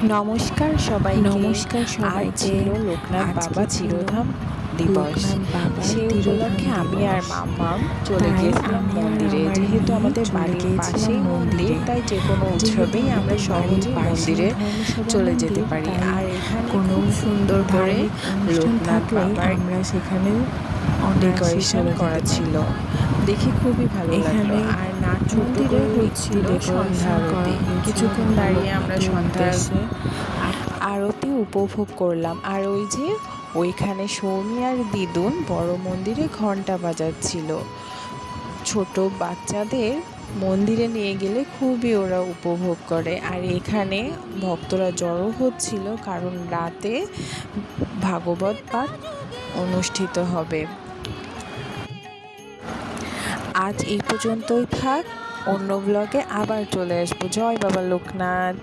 নমস্কার সবাইকে। আজ সবাইকে। ছিল লোকনাথ আজকে বাবা ছিল তিরোধাম দিবস। লোকনাথ বাবার সে তিরোধান উপলক্ষে আমি আর দিবস। মাম্মাম চলে তাই গিয়েছিলাম আমি আর মন্দিরে। আমার যেহেতু মেয়ে আমাদের চলে বাড়ির গিয়েছিলাম পাশেই মন্দির, মন্দিরে। তাই যে কোনো যেহেতু উৎসবেই আমরা আমাদের বাড়ির সহজেই পাশেই মন্দিরে ধর্মসভা চলে যেতে মন্দির, পারি। তাই আর এখানে কোনো খুব সুন্দর করে ধার্মিক অনুষ্ঠান লোকনাথ থাকলে বাবার আমরা সেখানে অনায়াসে ডেকোরেশন চলে করা যেতে ছিল। পারি। দেখে খুবই ভালো লাগলো। এখানে আর নাট ছোট মন্দিরে করে একটি হচ্ছিল সন্ধ্যা ডেকোরেশন করা আরতি। হয়েছিল কিছুক্ষণ বাবা দাঁড়িয়ে আমরা লোকনাথের সন্ধ্যার উদ্দেশ্যে। আরতি উপভোগ করলাম। আর ওই যে ওইখানে সৌমি আর দিদুন বড় মন্দিরে ঘন্টা বাজাচ্ছিল। ছোট বাচ্চাদের মন্দিরে নিয়ে গেলে খুবই ওরা উপভোগ করে। আর এখানে ভক্তরা জড়ো হচ্ছিল কারণ রাতে ভাগবত পাঠ অনুষ্ঠিত হবে। আজ এই পর্যন্তই থাক। অন্য ব্লগে আবার চলে আসবো। জয় বাবা লোকনাথ।